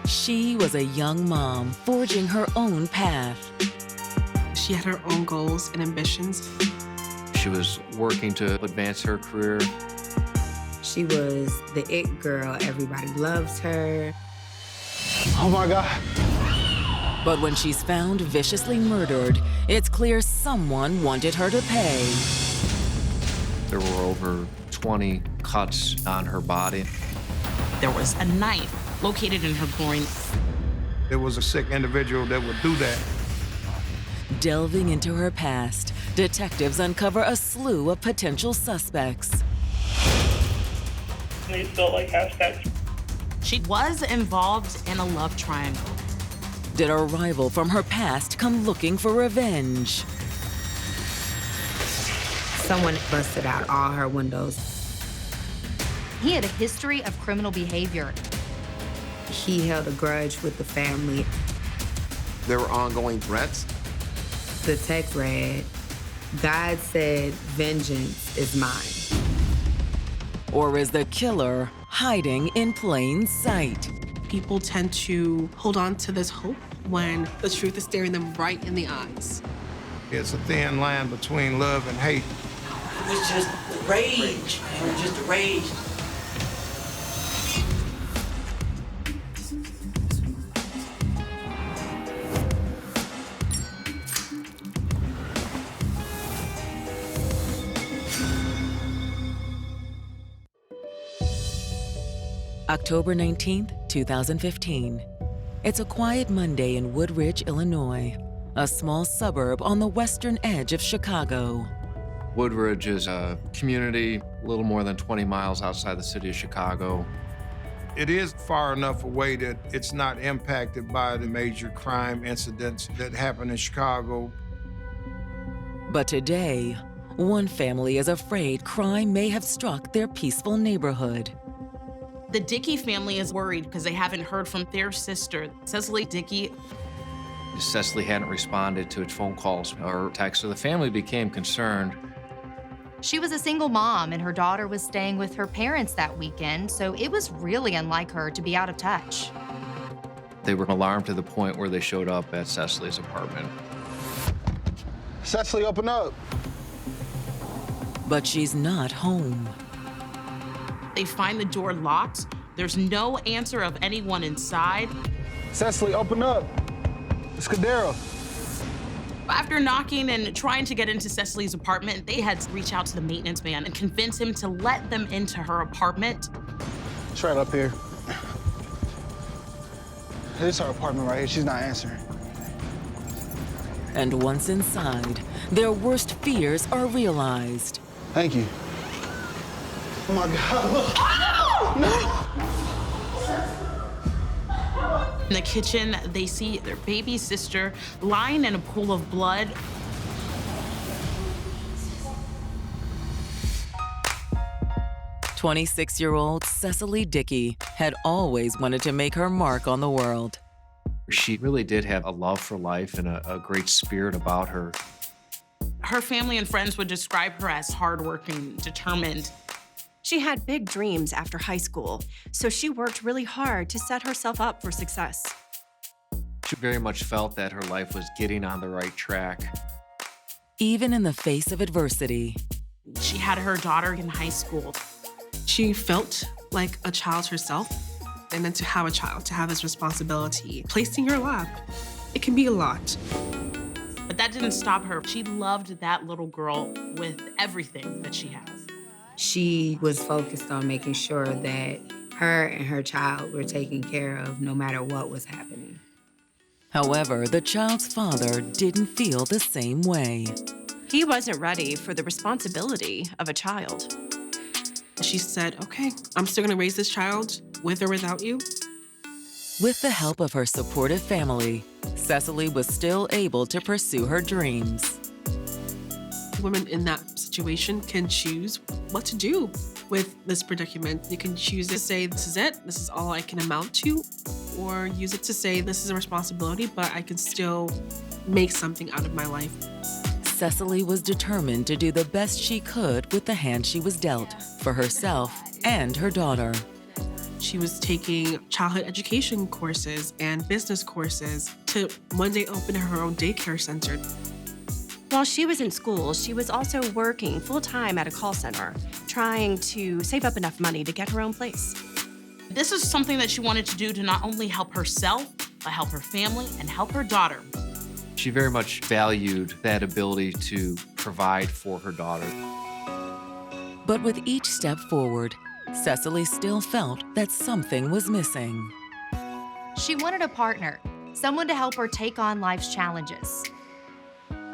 She was a young mom forging her own path. She had her own goals and ambitions. She was working to advance her career. She was the it girl. Everybody loves her. Oh my God. But when she's found viciously murdered, it's clear someone wanted her to pay. There were over 20 cuts on her body. There was a knife located in her groin. There was a sick individual that would do that. Delving into her past, detectives uncover a slew of potential suspects. They still have sex. She was involved in a love triangle. Did a rival from her past come looking for revenge? Someone busted out all her windows. He had a history of criminal behavior. He held a grudge with the family. There were ongoing threats. The text read, "God said, vengeance is mine." Or is the killer hiding in plain sight? People tend to hold on to this hope when the truth is staring them right in the eyes. It's a thin line between love and hate. It was just rage. It was just rage. October 19th, 2015. It's a quiet Monday in Woodridge, Illinois, a small suburb on the western edge of Chicago. Woodridge is a community a little more than 20 miles outside the city of Chicago. It is far enough away that it's not impacted by the major crime incidents that happen in Chicago. But today, one family is afraid crime may have struck their peaceful neighborhood. The Dickey family is worried because they haven't heard from their sister, Cecily Dickey. Cecily hadn't responded to its phone calls or texts, so the family became concerned. She was a single mom, and her daughter was staying with her parents that weekend, so it was really unlike her to be out of touch. They were alarmed to the point where they showed up at Cecily's apartment. Cecily, open up. But she's not home. They find the door locked. There's no answer of anyone inside. Cecily, open up. It's Cadero. After knocking and trying to get into Cecily's apartment, they had to reach out to the maintenance man and convince him to let them into her apartment. It's right up here. This is her apartment right here. She's not answering. And once inside, their worst fears are realized. Thank you. Oh my God, look. In the kitchen, they see their baby sister lying in a pool of blood. No. 26-year-old Cecily Dickey had always wanted to make her mark on the world. She really did have a love for life and a great spirit about her. Her family and friends would describe her as hardworking, determined. She had big dreams after high school, so she worked really hard to set herself up for success. She very much felt that her life was getting on the right track. Even in the face of adversity. She had her daughter in high school. She felt like a child herself. And then to have a child, to have this responsibility placed in your lap, it can be a lot. But that didn't stop her. She loved that little girl with everything that she has. She was focused on making sure that her and her child were taken care of no matter what was happening. However, the child's father didn't feel the same way. He wasn't ready for the responsibility of a child. She said, okay, I'm still gonna raise this child with or without you. With the help of her supportive family, Cecily was still able to pursue her dreams. Women in that situation can choose what to do with this predicament. You can choose to say, this is it, this is all I can amount to, or use it to say, this is a responsibility, but I can still make something out of my life. Cecily was determined to do the best she could with the hand she was dealt, for herself and her daughter. She was taking childhood education courses and business courses to one day open her own daycare center. While she was in school, she was also working full-time at a call center, trying to save up enough money to get her own place. This is something that she wanted to do to not only help herself, but help her family and help her daughter. She very much valued that ability to provide for her daughter. But with each step forward, Cecily still felt that something was missing. She wanted a partner, someone to help her take on life's challenges.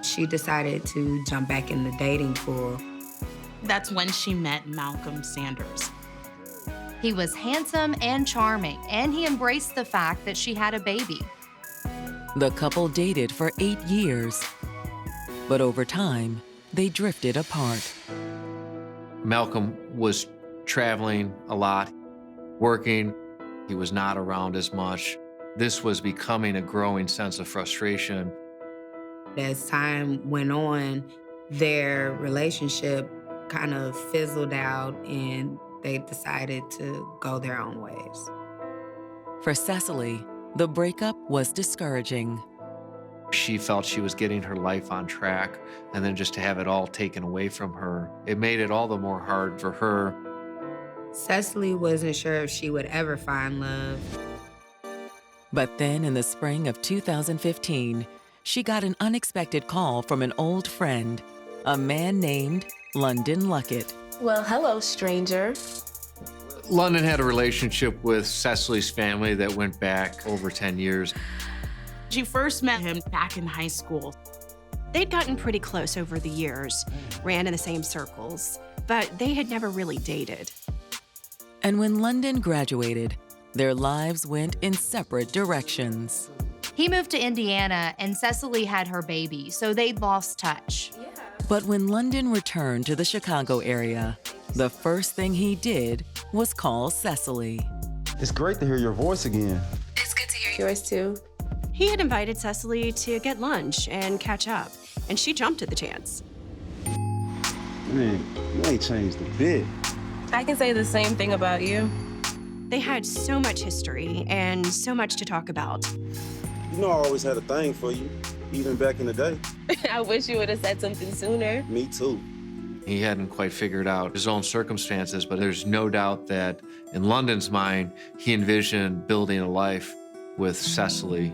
She decided to jump back in the dating pool. That's when she met Malcolm Sanders. He was handsome and charming, and he embraced the fact that she had a baby. The couple dated for 8 years, but over time, they drifted apart. Malcolm was traveling a lot, working. He was not around as much. This was becoming a growing sense of frustration. As time went on, their relationship kind of fizzled out and they decided to go their own ways. For Cecily, the breakup was discouraging. She felt she was getting her life on track, and then just to have it all taken away from her, it made it all the more hard for her. Cecily wasn't sure if she would ever find love. But then in the spring of 2015, she got an unexpected call from an old friend, a man named London Luckett. Well, hello, stranger. London had a relationship with Cecily's family that went back over 10 years. She first met him back in high school. They'd gotten pretty close over the years, ran in the same circles, but they had never really dated. And when London graduated, their lives went in separate directions. He moved to Indiana, and Cecily had her baby, so they'd lost touch. But when London returned to the Chicago area, the first thing he did was call Cecily. It's great to hear your voice again. It's good to hear yours too. He had invited Cecily to get lunch and catch up, and she jumped at the chance. Man, you ain't changed a bit. I can say the same thing about you. They had so much history and so much to talk about. You know I always had a thing for you, even back in the day. I wish you would have said something sooner. Me too. He hadn't quite figured out his own circumstances, but there's no doubt that in London's mind, he envisioned building a life with Cecily.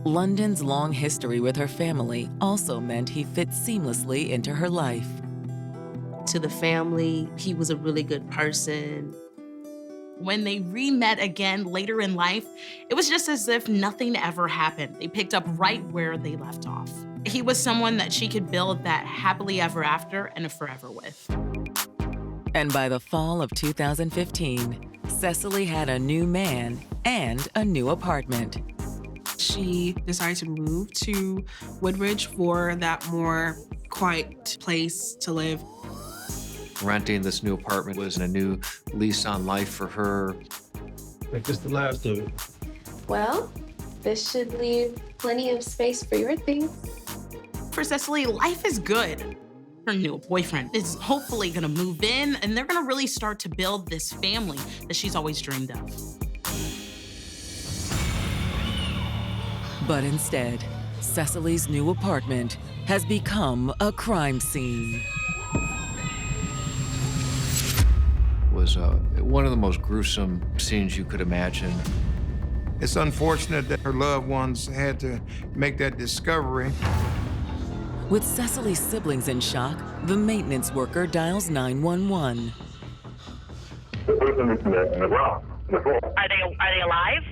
London's long history with her family also meant he fit seamlessly into her life. To the family, he was a really good person. When they re-met again later in life, it was just as if nothing ever happened. They picked up right where they left off. He was someone that she could build that happily ever after and a forever with. And by the fall of 2015, Cecily had a new man and a new apartment. She decided to move to Woodridge for that more quiet place to live. Renting this new apartment was a new lease on life for her. I think this the last of it. Well, this should leave plenty of space for your things. For Cecily, life is good. Her new boyfriend is hopefully gonna move in, and they're gonna really start to build this family that she's always dreamed of. But instead, Cecily's new apartment has become a crime scene. Was one of the most gruesome scenes you could imagine. It's unfortunate that her loved ones had to make that discovery. With Cecily's siblings in shock, the maintenance worker dials 911. Are they alive?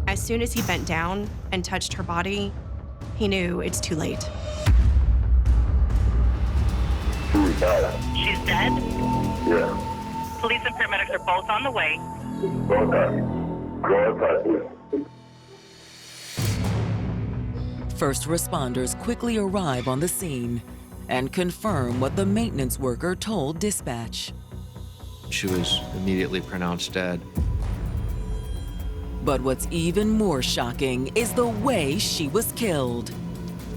As soon as he bent down and touched her body, he knew it's too late. She's dead? Yeah. Police and paramedics are both on the way. First responders quickly arrive on the scene and confirm what the maintenance worker told dispatch. She was immediately pronounced dead. But what's even more shocking is the way she was killed.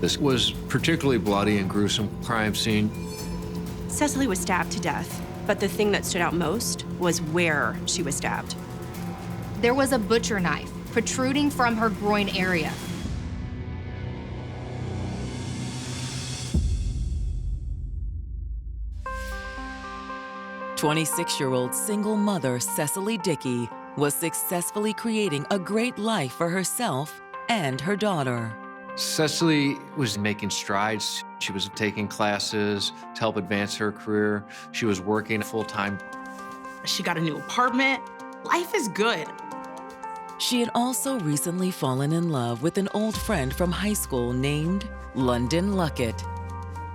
This was particularly bloody and gruesome crime scene. Cecily was stabbed to death But the thing that stood out most was where she was stabbed. There was a butcher knife protruding from her groin area. "26-year-old single mother Cecily Dickey was successfully creating a great life for herself and her daughter. Cecily was making strides. She was taking classes to help advance her career. She was working full-time. She got a new apartment. Life is good. She had also recently fallen in love with an old friend from high school named London Luckett.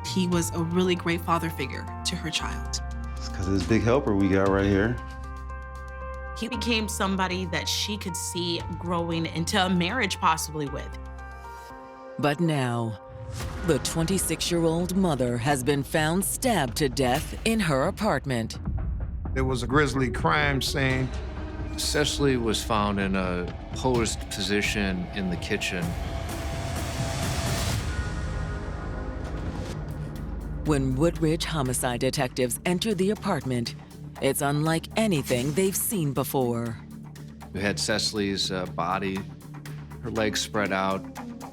He was a really great father figure to her child. It's because of this big helper we got right here. He became somebody that she could see growing into a marriage possibly with. But now, the 26-year-old mother has been found stabbed to death in her apartment. There was a grisly crime scene. Cecily was found in a posed position in the kitchen. When Woodridge homicide detectives enter the apartment, it's unlike anything they've seen before. We had Cecily's body, her legs spread out,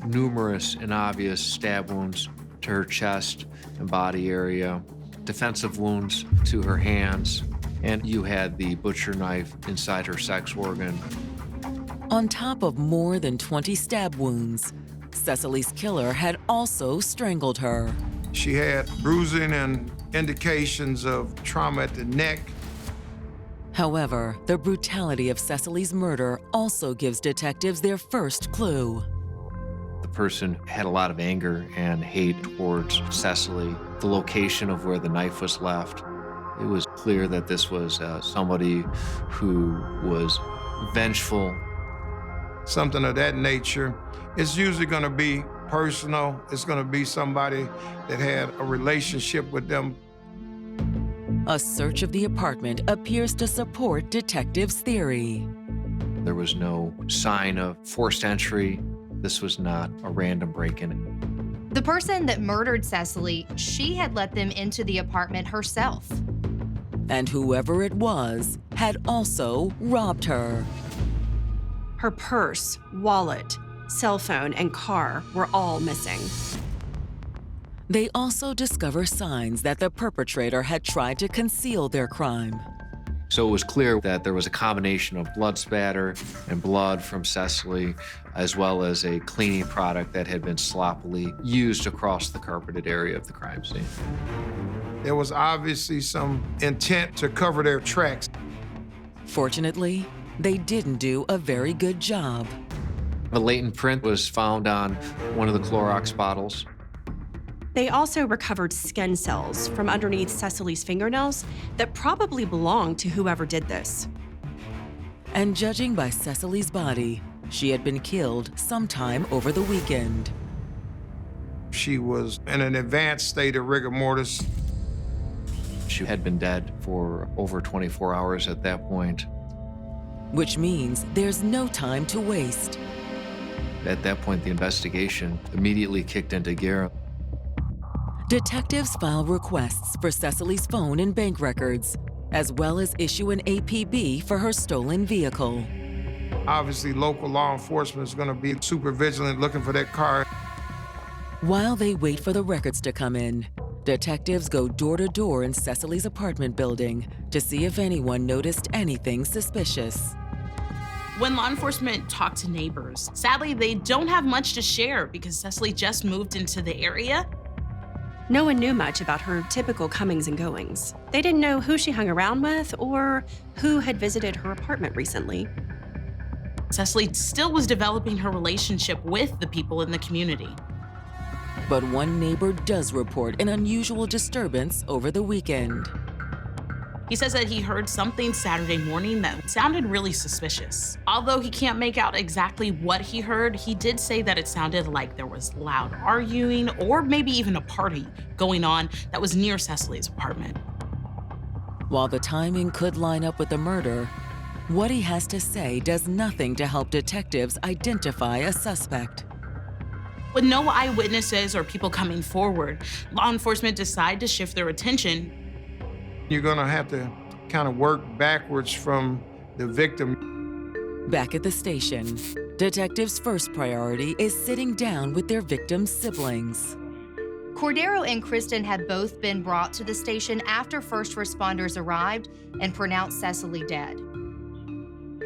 numerous and obvious stab wounds to her chest and body area, defensive wounds to her hands, and you had the butcher knife inside her sex organ. On top of more than 20 stab wounds, Cecily's killer had also strangled her. She had bruising and indications of trauma at the neck. However, the brutality of Cecily's murder also gives detectives their first clue. The person had a lot of anger and hate towards Cecily. The location of where the knife was left, it was clear that this was somebody who was vengeful. Something of that nature. It's usually going to be personal. It's going to be somebody that had a relationship with them. A search of the apartment appears to support detectives' theory. There was no sign of forced entry. This was not a random break-in. The person that murdered Cecily, she had let them into the apartment herself. And whoever it was had also robbed her. Her purse, wallet, cell phone, and car were all missing. They also discover signs that the perpetrator had tried to conceal their crime. So it was clear that there was a combination of blood spatter and blood from Cecily, as well as a cleaning product that had been sloppily used across the carpeted area of the crime scene. There was obviously some intent to cover their tracks. Fortunately, they didn't do a very good job. A latent print was found on one of the Clorox bottles. They also recovered skin cells from underneath Cecily's fingernails that probably belonged to whoever did this. And judging by Cecily's body, she had been killed sometime over the weekend. She was in an advanced state of rigor mortis. She had been dead for over 24 hours at that point. Which means there's no time to waste. At that point, the investigation immediately kicked into gear. Detectives file requests for Cecily's phone and bank records, as well as issue an APB for her stolen vehicle. Obviously, local law enforcement is going to be super vigilant looking for that car. While they wait for the records to come in, detectives go door to door in Cecily's apartment building to see if anyone noticed anything suspicious. When law enforcement talked to neighbors, sadly, they don't have much to share because Cecily just moved into the area. No one knew much about her typical comings and goings. They didn't know who she hung around with or who had visited her apartment recently. Cecily still was developing her relationship with the people in the community. But one neighbor does report an unusual disturbance over the weekend. He says that he heard something Saturday morning that sounded really suspicious. Although he can't make out exactly what he heard, he did say that it sounded like there was loud arguing or maybe even a party going on that was near Cecily's apartment. While the timing could line up with the murder, what he has to say does nothing to help detectives identify a suspect. With no eyewitnesses or people coming forward, law enforcement decide to shift their attention You're gonna have to kind of work backwards from the victim. Back at the station, detectives' first priority is sitting down with their victim's siblings. Cordero and Kristen had both been brought to the station after first responders arrived and pronounced Cecily dead.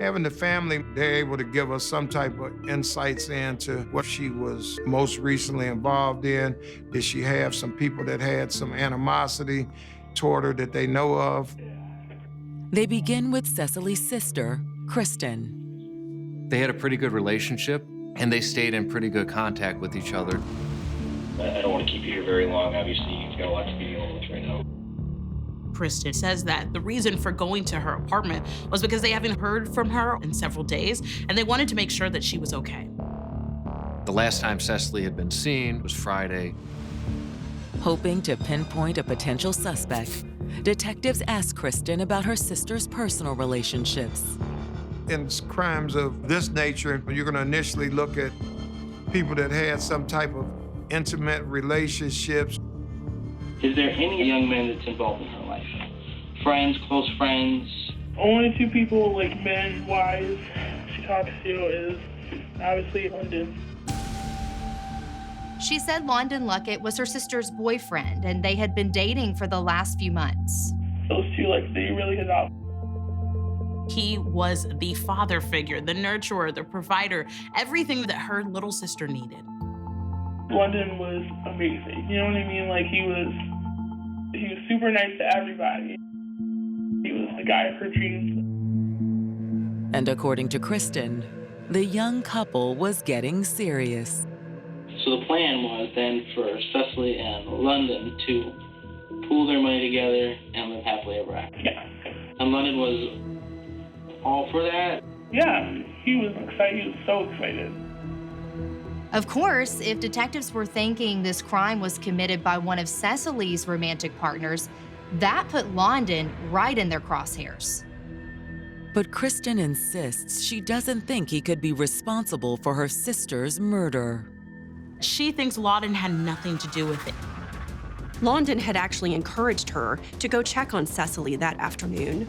Having the family, they're able to give us some type of insights into what she was most recently involved in. Did she have some people that had some animosity toward her that they know of? They begin with Cecily's sister, Kristen. They had a pretty good relationship, and they stayed in pretty good contact with each other. I don't want to keep you here very long. Obviously, you've got a lot to be dealing with right now. Kristen says that the reason for going to her apartment was because they haven't heard from her in several days, and they wanted to make sure that she was okay. The last time Cecily had been seen was Friday. Hoping to pinpoint a potential suspect, detectives ask Kristen about her sister's personal relationships. In crimes of this nature, you're gonna initially look at people that had some type of intimate relationships. Is there any young man that's involved in her life? Friends, close friends? Only two people, like men-wise, she talks to is obviously London. She said London Luckett was her sister's boyfriend, and they had been dating for the last few months. Those two, they really hit off. He was the father figure, the nurturer, the provider, everything that her little sister needed. London was amazing. You know what I mean? He was super nice to everybody. He was the guy of her dreams. And according to Kristen, the young couple was getting serious. So the plan was then for Cecily and London to pool their money together and live happily ever after. Yeah. And London was all for that? Yeah, he was excited. He was so excited. Of course, if detectives were thinking this crime was committed by one of Cecily's romantic partners, that put London right in their crosshairs. But Kristen insists she doesn't think he could be responsible for her sister's murder. She thinks Lawton had nothing to do with it. London had actually encouraged her to go check on Cecily that afternoon.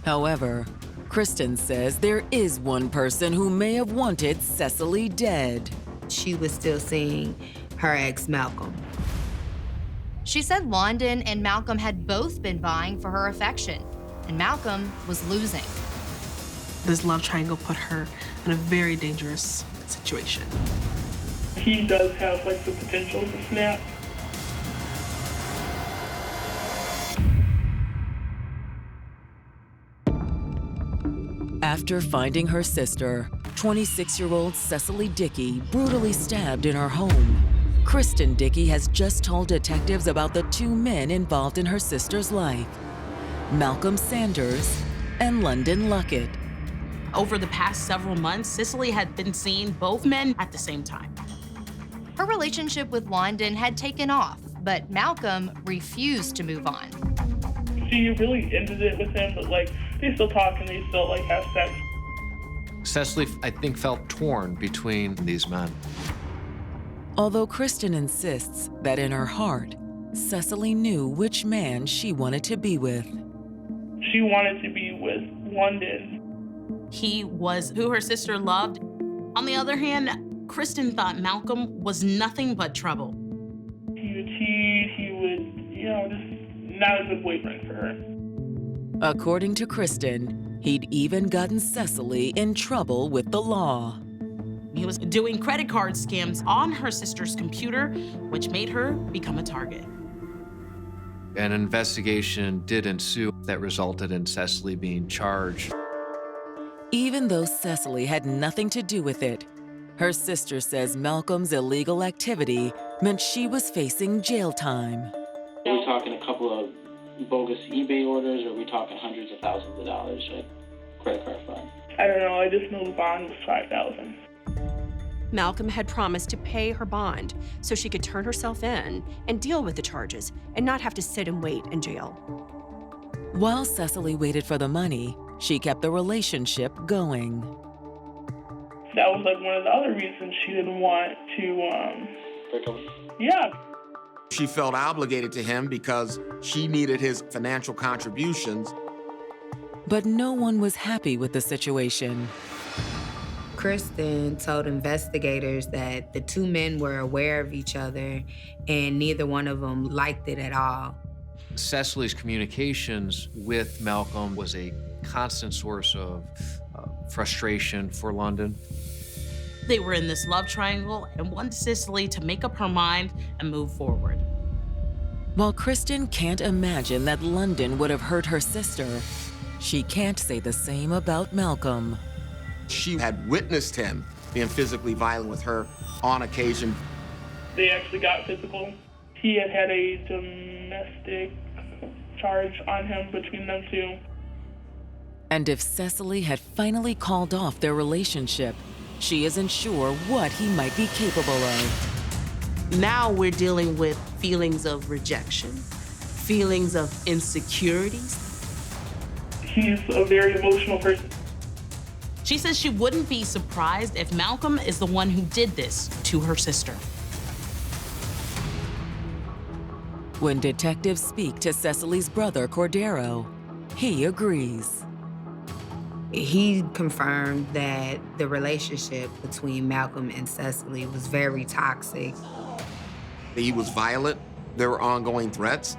However, Kristen says there is one person who may have wanted Cecily dead. She was still seeing her ex, Malcolm. She said London and Malcolm had both been vying for her affection, and Malcolm was losing. This love triangle put her in a very dangerous situation. He does have the potential to snap. After finding her sister, 26-year-old Cecily Dickey brutally stabbed in her home, Kristen Dickey has just told detectives about the two men involved in her sister's life, Malcolm Sanders and London Luckett. Over the past several months, Cecily had been seeing both men at the same time. Her relationship with London had taken off, but Malcolm refused to move on. She really ended it with him, but they still talk and they still have sex. Cecily, I think, felt torn between these men. Although Kristen insists that in her heart, Cecily knew which man she wanted to be with. She wanted to be with London. He was who her sister loved. On the other hand, Kristen thought Malcolm was nothing but trouble. He would cheat, he would, just not a good boyfriend for her. According to Kristen, he'd even gotten Cecily in trouble with the law. He was doing credit card scams on her sister's computer, which made her become a target. An investigation did ensue that resulted in Cecily being charged. Even though Cecily had nothing to do with it, her sister says Malcolm's illegal activity meant she was facing jail time. Are we talking a couple of bogus eBay orders, or are we talking hundreds of thousands of dollars, credit card fraud? I don't know, I just know the bond was $5,000. Malcolm had promised to pay her bond so she could turn herself in and deal with the charges and not have to sit and wait in jail. While Cecily waited for the money, she kept the relationship going. That was one of the other reasons she didn't want to, break up. Yeah. She felt obligated to him because she needed his financial contributions. But no one was happy with the situation. Kristen told investigators that the two men were aware of each other and neither one of them liked it at all. Cecily's communications with Malcolm was a constant source of frustration for London. They were in this love triangle and wanted Cecily to make up her mind and move forward. While Kristen can't imagine that London would have hurt her sister, she can't say the same about Malcolm. She had witnessed him being physically violent with her on occasion. They actually got physical. He had a domestic charge on him between them two. And if Cecily had finally called off their relationship, she isn't sure what he might be capable of. Now we're dealing with feelings of rejection, feelings of insecurities. He's a very emotional person. She says she wouldn't be surprised if Malcolm is the one who did this to her sister. When detectives speak to Cecily's brother, Cordero, he agrees. He confirmed that the relationship between Malcolm and Cecily was very toxic. He was violent. There were ongoing threats.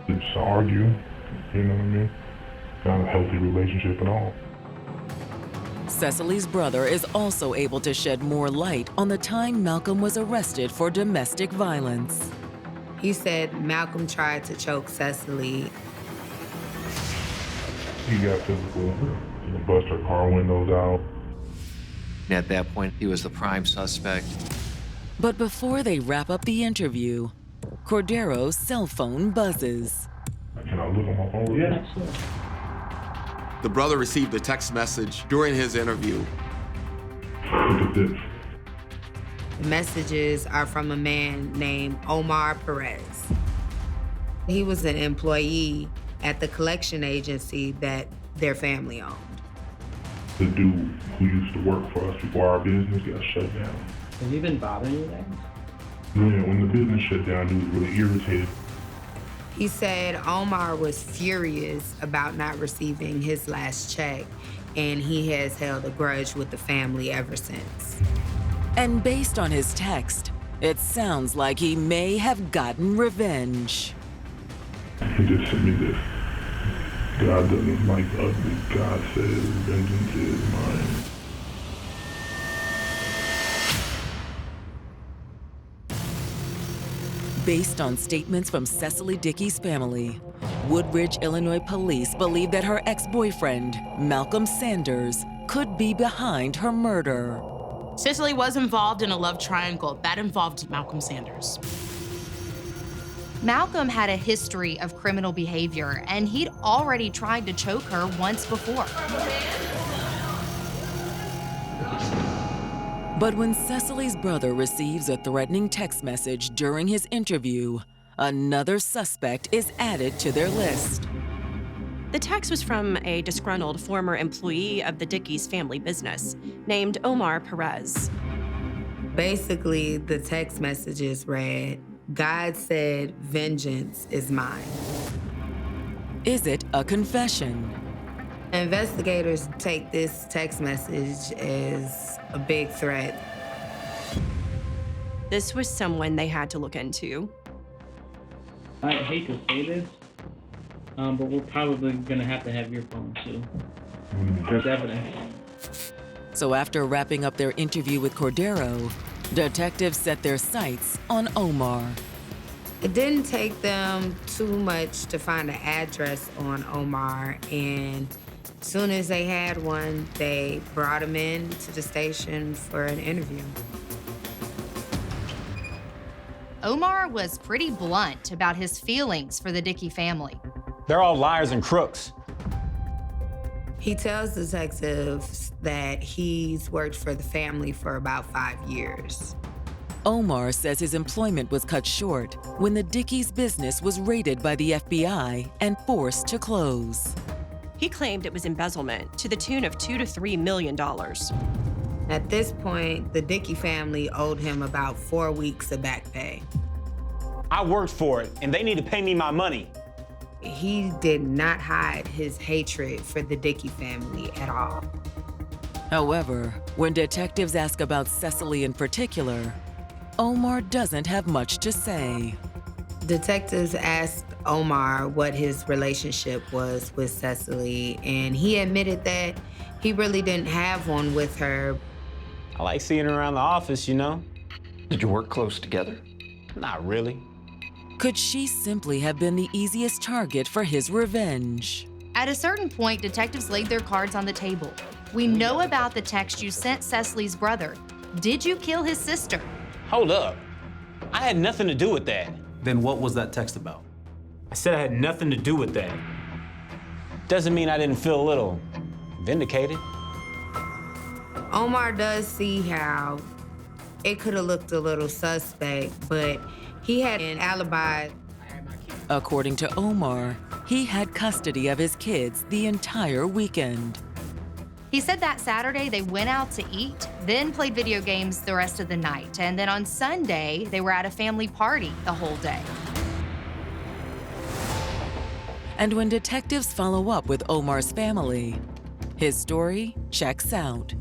Just argue, you know what I mean? Not a healthy relationship at all. Cecily's brother is also able to shed more light on the time Malcolm was arrested for domestic violence. He said Malcolm tried to choke Cecily. He got physical. He bust her car windows out. At that point, he was the prime suspect. But before they wrap up the interview, Cordero's cell phone buzzes. Can I look on my phone? Yeah. The brother received a text message during his interview. Look at this. The messages are from a man named Omar Perez. He was an employee at the collection agency that their family owned. The dude who used to work for us before our business got shut down. Have you been bothering you guys? Yeah, when the business shut down, he was really irritated. He said Omar was furious about not receiving his last check, and he has held a grudge with the family ever since. And based on his text, it sounds like he may have gotten revenge. He just sent me this. God doesn't like ugly. God says vengeance is mine. Based on statements from Cecily Dickey's family, Woodridge, Illinois police believe that her ex-boyfriend, Malcolm Sanders, could be behind her murder. Cecily was involved in a love triangle that involved Malcolm Sanders. Malcolm had a history of criminal behavior, and he'd already tried to choke her once before. But when Cecily's brother receives a threatening text message during his interview, another suspect is added to their list. The text was from a disgruntled former employee of the Dickeys family business named Omar Perez. Basically, the text messages read, God said, vengeance is mine. Is it a confession? Investigators take this text message as a big threat. This was someone they had to look into. I hate to say this, but we're probably gonna have to have your phone too. There's evidence. So after wrapping up their interview with Cordero, detectives set their sights on Omar. It didn't take them too much to find an address on Omar, and as soon as they had one, they brought him in to the station for an interview. Omar was pretty blunt about his feelings for the Dickey family. They're all liars and crooks. He tells detectives that he's worked for the family for about 5 years. Omar says his employment was cut short when the Dickeys business was raided by the FBI and forced to close. He claimed it was embezzlement to the tune of $2 to $3 million. At this point, the Dickey family owed him about 4 weeks of back pay. I worked for it, and they need to pay me my money. He did not hide his hatred for the Dickey family at all. However, when detectives ask about Cecily in particular, Omar doesn't have much to say. Detectives asked Omar what his relationship was with Cecily, and he admitted that he really didn't have one with her. I like seeing her around the office, you know? Did you work close together? Not really. Could she simply have been the easiest target for his revenge? At a certain point, detectives laid their cards on the table. We know about the text you sent Cecily's brother. Did you kill his sister? Hold up. I had nothing to do with that. Then what was that text about? I said I had nothing to do with that. Doesn't mean I didn't feel a little vindicated. Omar does see how it could have looked a little suspect, but he had an alibi. According to Omar, he had custody of his kids the entire weekend. He said that Saturday they went out to eat, then played video games the rest of the night. And then on Sunday, they were at a family party the whole day. And when detectives follow up with Omar's family, his story checks out.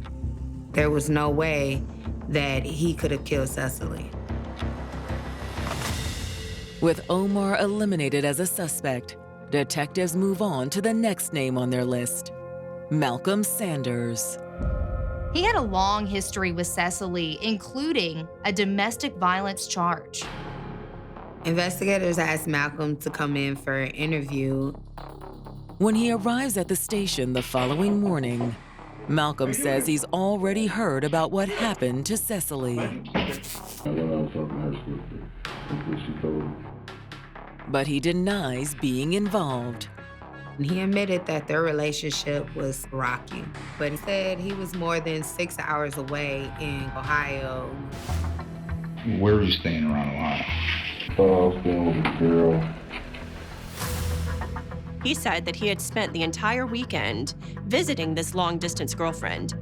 There was no way that he could have killed Cecily. With Omar eliminated as a suspect, detectives move on to the next name on their list, Malcolm Sanders. He had a long history with Cecily, including a domestic violence charge. Investigators asked Malcolm to come in for an interview. When he arrives at the station the following morning, Malcolm says he's already heard about what happened to Cecily. But he denies being involved. He admitted that their relationship was rocky, but he said he was more than 6 hours away in Ohio. Where were you staying around Ohio? I was staying with a girl. He said that he had spent the entire weekend visiting this long-distance girlfriend.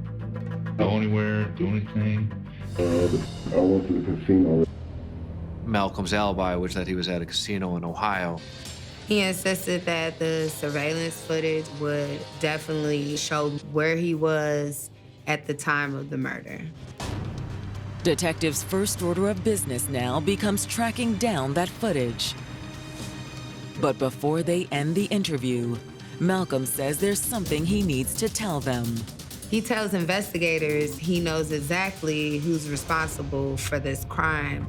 Go anywhere, do anything? I went to the casino. Malcolm's alibi was that he was at a casino in Ohio. He insisted that the surveillance footage would definitely show where he was at the time of the murder. Detectives' first order of business now becomes tracking down that footage. But before they end the interview, Malcolm says there's something he needs to tell them. He tells investigators he knows exactly who's responsible for this crime.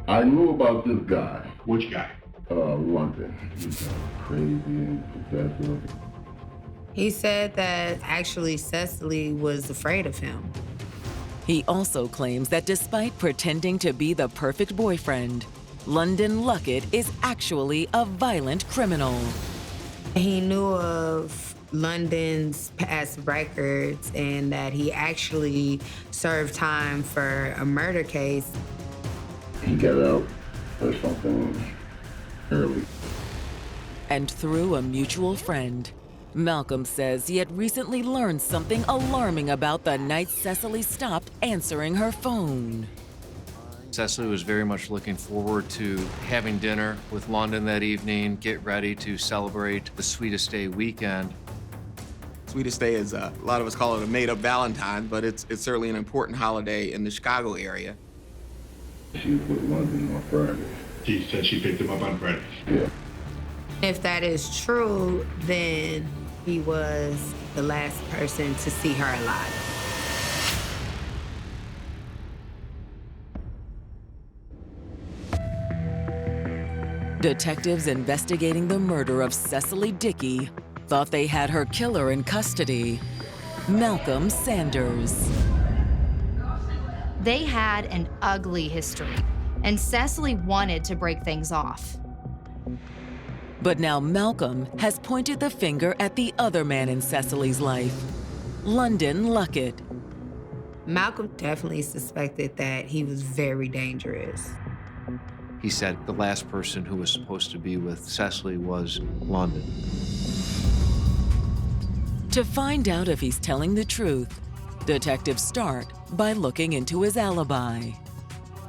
I knew about this guy. Which guy? London. He's crazy and possessive. He said that actually Cecily was afraid of him. He also claims that despite pretending to be the perfect boyfriend, London Luckett is actually a violent criminal. He knew of London's past records and that he actually served time for a murder case. He got out or something early. And through a mutual friend, Malcolm says he had recently learned something alarming about the night Cecily stopped answering her phone. Cecily was very much looking forward to having dinner with London that evening, get ready to celebrate the Sweetest Day weekend. Sweetest Day is, a lot of us call it a made-up Valentine, but it's certainly an important holiday in the Chicago area. She was with London on Friday. She said she picked him up on Friday. Yeah. If that is true, then he was the last person to see her alive. Detectives investigating the murder of Cecily Dickey thought they had her killer in custody, Malcolm Sanders. They had an ugly history, and Cecily wanted to break things off. But now Malcolm has pointed the finger at the other man in Cecily's life, London Luckett. Malcolm definitely suspected that he was very dangerous. He said the last person who was supposed to be with Cecily was London. To find out if he's telling the truth, detectives start by looking into his alibi.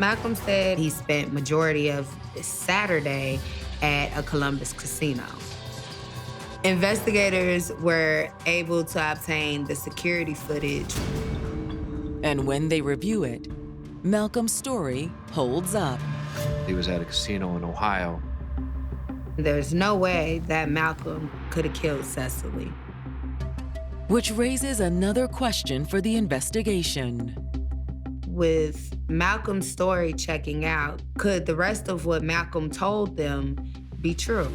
Malcolm said he spent majority of Saturday at a Columbus casino. Investigators were able to obtain the security footage. And when they review it, Malcolm's story holds up. He was at a casino in Ohio. There's no way that Malcolm could have killed Cecily. Which raises another question for the investigation. With Malcolm's story checking out, could the rest of what Malcolm told them be true?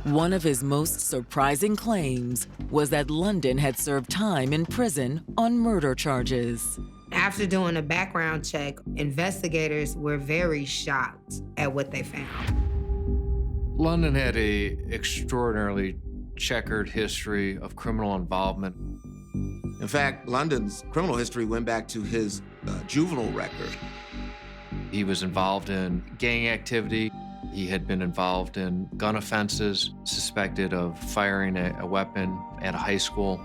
One of his most surprising claims was that London had served time in prison on murder charges. After doing a background check, investigators were very shocked at what they found. London had a extraordinarily checkered history of criminal involvement. In fact, London's criminal history went back to his juvenile record. He was involved in gang activity. He had been involved in gun offenses, suspected of firing a weapon at a high school.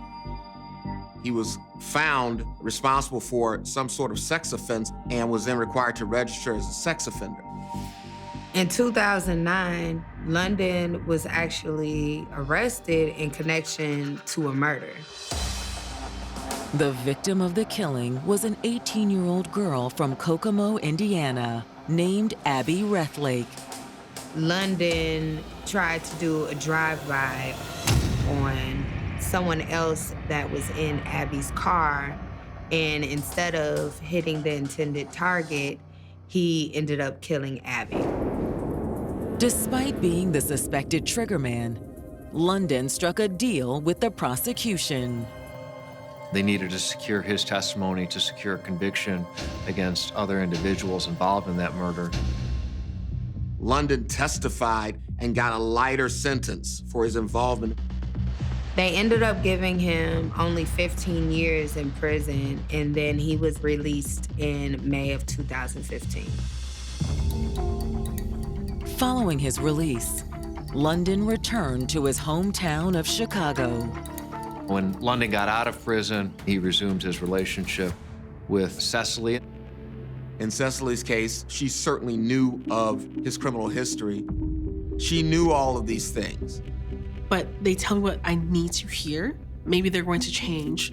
He was found responsible for some sort of sex offense and was then required to register as a sex offender. In 2009, London was actually arrested in connection to a murder. The victim of the killing was an 18-year-old girl from Kokomo, Indiana, named Abby Rethlake. London tried to do a drive-by on someone else that was in Abby's car, and instead of hitting the intended target, he ended up killing Abby. Despite being the suspected triggerman, London struck a deal with the prosecution. They needed to secure his testimony to secure a conviction against other individuals involved in that murder. London testified and got a lighter sentence for his involvement. They ended up giving him only 15 years in prison, and then he was released in May of 2015. Following his release, London returned to his hometown of Chicago. When London got out of prison, he resumed his relationship with Cecily. In Cecily's case, she certainly knew of his criminal history. She knew all of these things. But they tell me what I need to hear. Maybe they're going to change.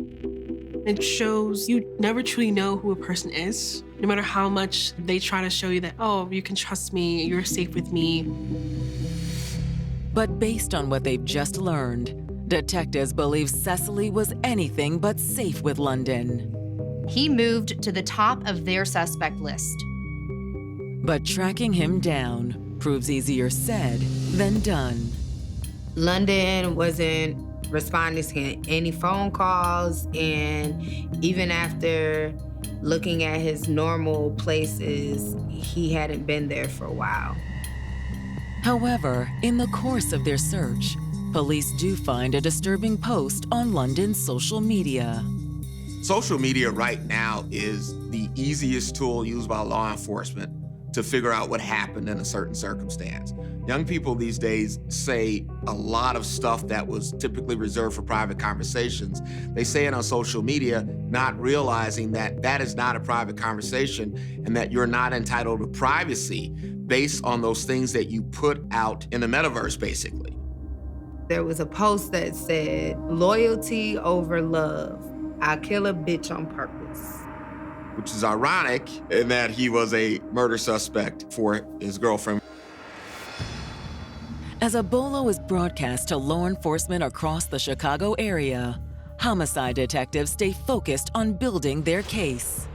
It shows you never truly know who a person is, no matter how much they try to show you that, oh, you can trust me, you're safe with me. But based on what they've just learned, detectives believe Cecily was anything but safe with London. He moved to the top of their suspect list. But tracking him down proves easier said than done. London wasn't responding to any phone calls, and even after looking at his normal places, he hadn't been there for a while. However, in the course of their search, police do find a disturbing post on London's social media. Social media right now is the easiest tool used by law enforcement to figure out what happened in a certain circumstance. Young people these days say a lot of stuff that was typically reserved for private conversations. They say it on social media, not realizing that that is not a private conversation and that you're not entitled to privacy based on those things that you put out in the metaverse, basically. There was a post that said, "Loyalty over love. I kill a bitch on purpose." Which is ironic in that he was a murder suspect for his girlfriend. As a bolo is broadcast to law enforcement across the Chicago area, homicide detectives stay focused on building their case.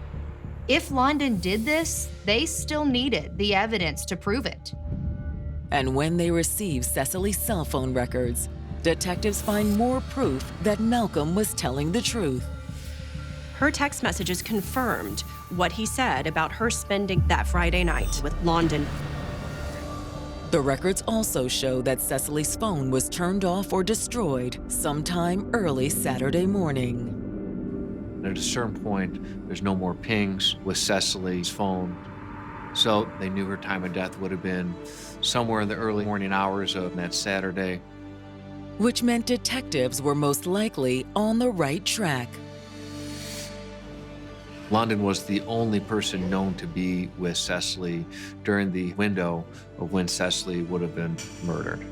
If London did this, they still needed the evidence to prove it. And when they receive Cecily's cell phone records, detectives find more proof that Malcolm was telling the truth. Her text messages confirmed what he said about her spending that Friday night with London. The records also show that Cecily's phone was turned off or destroyed sometime early Saturday morning. At a certain point, there's no more pings with Cecily's phone. So they knew her time of death would have been somewhere in the early morning hours of that Saturday. Which meant detectives were most likely on the right track. London was the only person known to be with Cecily during the window of when Cecily would have been murdered.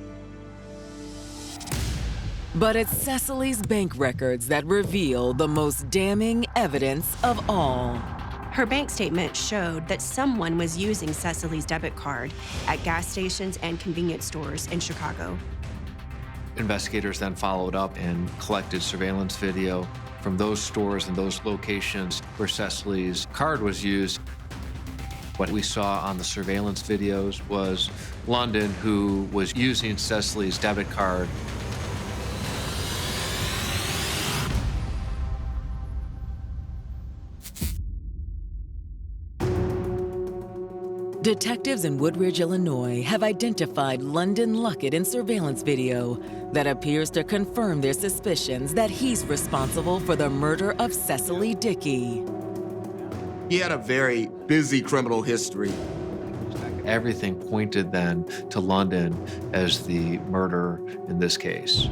But it's Cecily's bank records that reveal the most damning evidence of all. Her bank statement showed that someone was using Cecily's debit card at gas stations and convenience stores in Chicago. Investigators then followed up and collected surveillance video from those stores and those locations where Cecily's card was used. What we saw on the surveillance videos was London, who was using Cecily's debit card. Detectives in Woodridge, Illinois have identified London Luckett in surveillance video that appears to confirm their suspicions that he's responsible for the murder of Cecily Dickey. He had a very busy criminal history. Everything pointed then to London as the murderer in this case.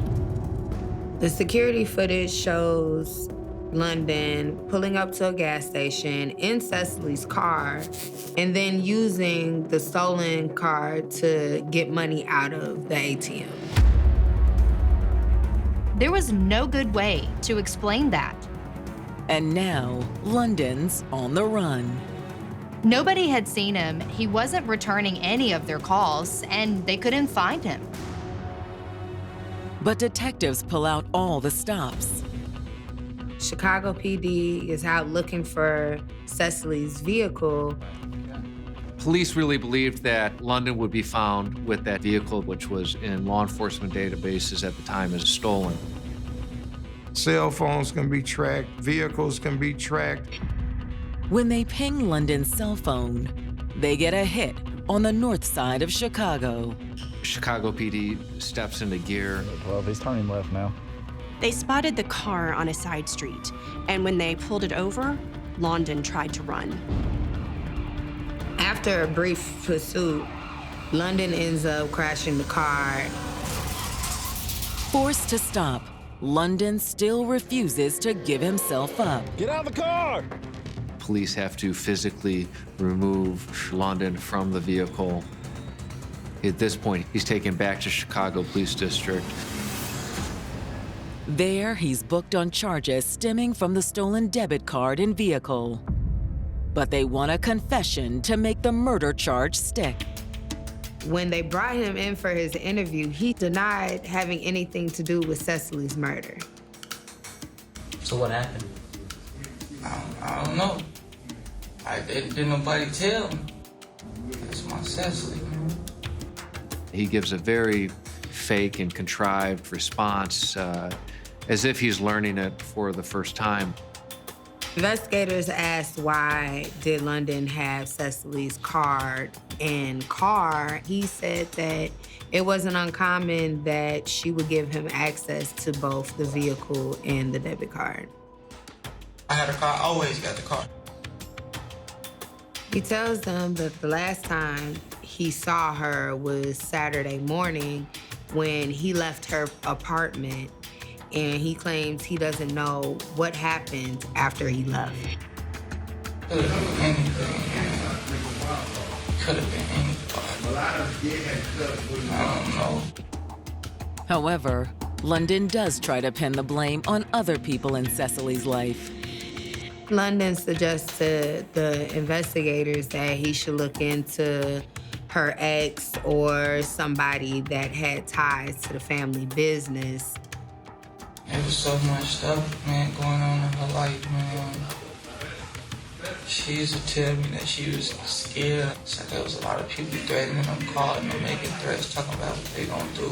The security footage shows London pulling up to a gas station in Cecily's car and then using the stolen card to get money out of the ATM. There was no good way to explain that. And now, London's on the run. Nobody had seen him, he wasn't returning any of their calls, and they couldn't find him. But detectives pull out all the stops. Chicago PD is out looking for Cecily's vehicle. Police really believed that London would be found with that vehicle, which was in law enforcement databases at the time as stolen. Cell phones can be tracked, vehicles can be tracked. When they ping London's cell phone, they get a hit on the north side of Chicago. Chicago PD steps into gear. Well, he's turning left now. They spotted the car on a side street, and when they pulled it over, London tried to run. After a brief pursuit, London ends up crashing the car. Forced to stop, London still refuses to give himself up. Get out of the car! Police have to physically remove London from the vehicle. At this point, he's taken back to Chicago Police District. There, he's booked on charges stemming from the stolen debit card and vehicle. But they want a confession to make the murder charge stick. When they brought him in for his interview, he denied having anything to do with Cecily's murder. So what happened? I don't know. Didn't nobody tell me. That's my Cecily. He gives a very fake and contrived response, as if he's learning it for the first time. Investigators asked why did London have Cecily's card and car. He said that it wasn't uncommon that she would give him access to both the vehicle and the debit card. I had a car, always got the car. He tells them that the last time he saw her was Saturday morning when he left her apartment, and he claims he doesn't know what happened after he left. Could have been anything. Could have been anybody. I don't know. However, London does try to pin the blame on other people in Cecily's life. London suggests to the investigators that he should look into her ex or somebody that had ties to the family business. There was so much stuff, man, going on in her life, man. She used to tell me that she was scared. It's like there was a lot of people threatening them, calling them, making threats, talking about what they gonna do.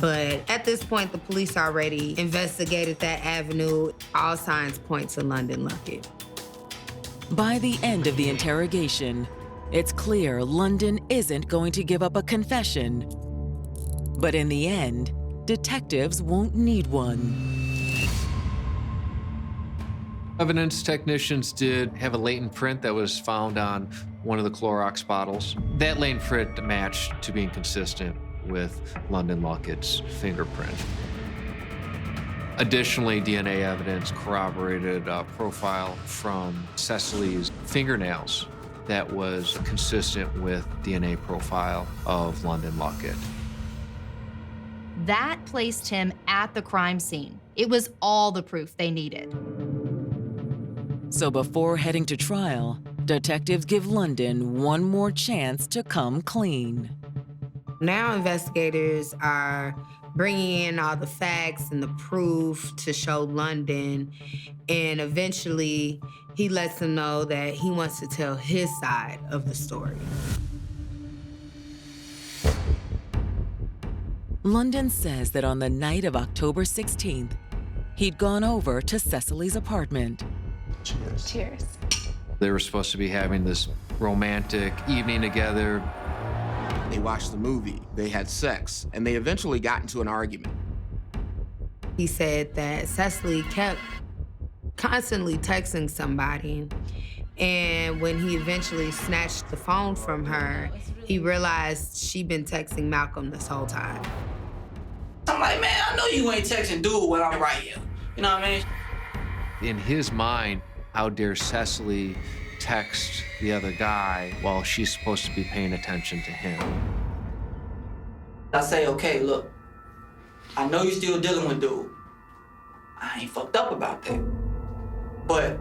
But at this point, the police already investigated that avenue. All signs point to London Luckett. By the end of the interrogation, it's clear London isn't going to give up a confession. But in the end, detectives won't need one. Evidence technicians did have a latent print that was found on one of the Clorox bottles. That latent print matched to being consistent with London Luckett's fingerprint. Additionally, DNA evidence corroborated a profile from Cecily's fingernails that was consistent with DNA profile of London Luckett. That placed him at the crime scene. It was all the proof they needed. So before heading to trial, detectives give London one more chance to come clean. Now investigators are bringing in all the facts and the proof to show London, and eventually he lets them know that he wants to tell his side of the story. London says that on the night of October 16th, he'd gone over to Cecily's apartment. Cheers. Cheers. They were supposed to be having this romantic evening together. They watched the movie, they had sex, and they eventually got into an argument. He said that Cecily kept constantly texting somebody, and when he eventually snatched the phone from her, he realized she'd been texting Malcolm this whole time. I'm like, man, I know you ain't texting dude when I'm right here. You know what I mean? In his mind, how dare Cecily text the other guy while she's supposed to be paying attention to him? I say, okay, look, I know you're still dealing with dude. I ain't fucked up about that. But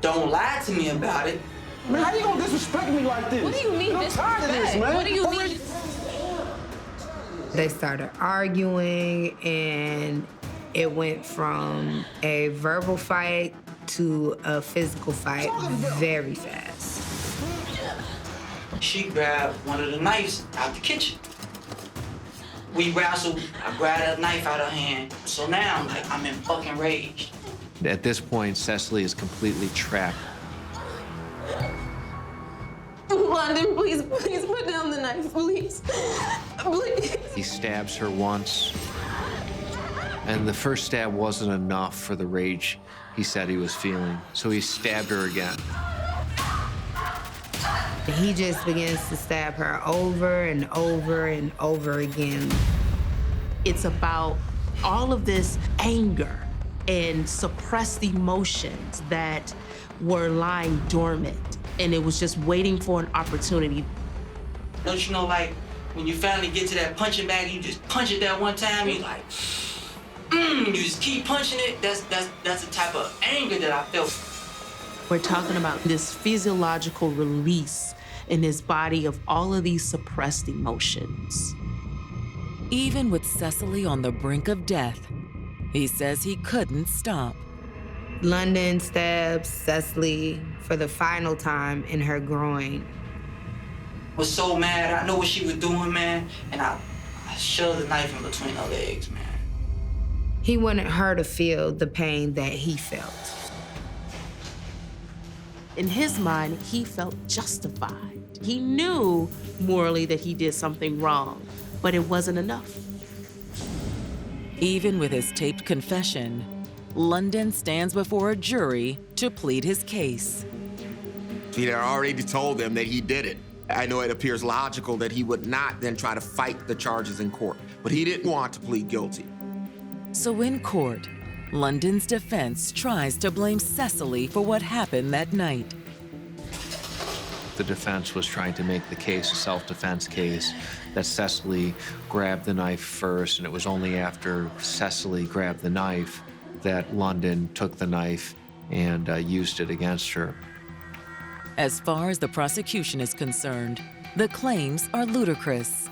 don't lie to me about it. Man, how you gonna disrespect me like this? What do you mean I'm tired of this, man. What do you mean? They started arguing, and it went from a verbal fight to a physical fight very fast. She grabbed one of the knives out the kitchen. We wrestled, I grabbed that knife out of her hand. So now, I'm in fucking rage. At this point, Cecily is completely trapped. London, please put down the knife, please. Please. He stabs her once, and the first stab wasn't enough for the rage he said he was feeling, so he stabbed her again. He just begins to stab her over and over and over again. It's about all of this anger and suppressed emotions that were lying dormant, and it was just waiting for an opportunity. Don't you know, like, when you finally get to that punching bag, you just punch it that one time, you like, you just keep punching it. That's the type of anger that I felt. We're talking about this physiological release in his body of all of these suppressed emotions. Even with Cecily on the brink of death, he says he couldn't stop. London stabs Cecily for the final time in her groin. Was so mad. I know what she was doing, man, and I shoved the knife in between her legs, man. He wanted her to feel the pain that he felt. In his mind, he felt justified. He knew morally that he did something wrong, but it wasn't enough. Even with his taped confession, London stands before a jury to plead his case. He had already told them that he did it. I know it appears logical that he would not then try to fight the charges in court, but he didn't want to plead guilty. So in court, London's defense tries to blame Cecily for what happened that night. The defense was trying to make the case a self-defense case, that Cecily grabbed the knife first, and it was only after Cecily grabbed the knife that London took the knife and used it against her. As far as the prosecution is concerned, the claims are ludicrous.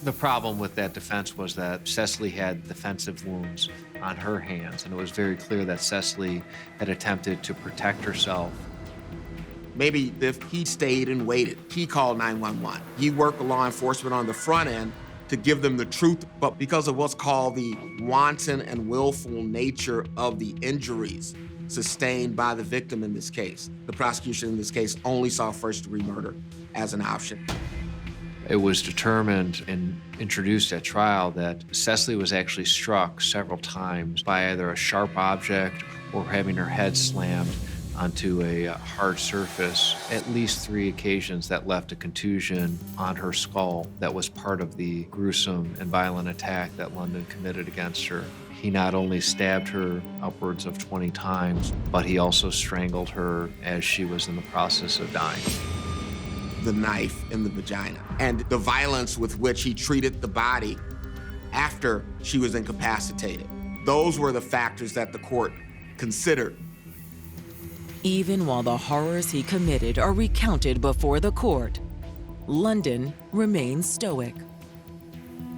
The problem with that defense was that Cecily had defensive wounds on her hands, and it was very clear that Cecily had attempted to protect herself. Maybe if he stayed and waited, he called 911. He worked with law enforcement on the front end to give them the truth, but because of what's called the wanton and willful nature of the injuries sustained by the victim in this case, the prosecution in this case only saw first-degree murder as an option. It was determined and introduced at trial that Cecily was actually struck several times by either a sharp object or having her head slammed onto a hard surface at least 3 occasions that left a contusion on her skull that was part of the gruesome and violent attack that London committed against her. He not only stabbed her upwards of 20 times, but he also strangled her as she was in the process of dying. The knife in the vagina and the violence with which he treated the body after she was incapacitated. Those were the factors that the court considered. Even while the horrors he committed are recounted before the court, London remains stoic.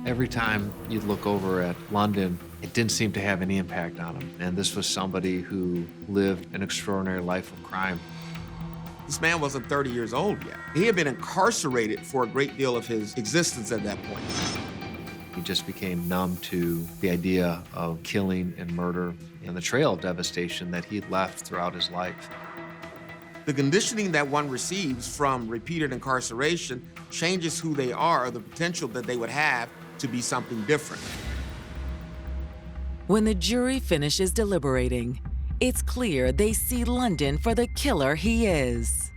Every time you'd look over at London, it didn't seem to have any impact on him. And this was somebody who lived an extraordinary life of crime. This man wasn't 30 years old yet. He had been incarcerated for a great deal of his existence at that point. He just became numb to the idea of killing and murder and the trail of devastation that he'd left throughout his life. The conditioning that one receives from repeated incarceration changes who they are, or the potential that they would have to be something different. When the jury finishes deliberating, it's clear they see London for the killer he is.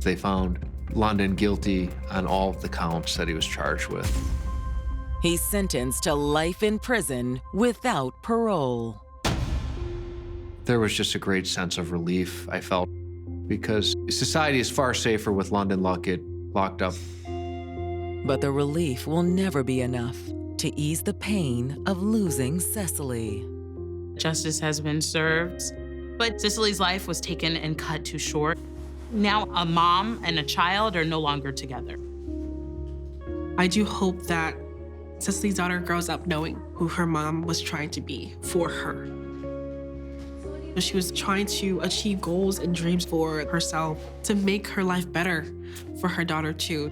They found London guilty on all of the counts that he was charged with. He's sentenced to life in prison without parole. There was just a great sense of relief, I felt, because society is far safer with London locked up. But the relief will never be enough to ease the pain of losing Cecily. Justice has been served, but Cecily's life was taken and cut too short. Now a mom and a child are no longer together. I do hope that Cecily's daughter grows up knowing who her mom was trying to be for her. She was trying to achieve goals and dreams for herself to make her life better for her daughter too.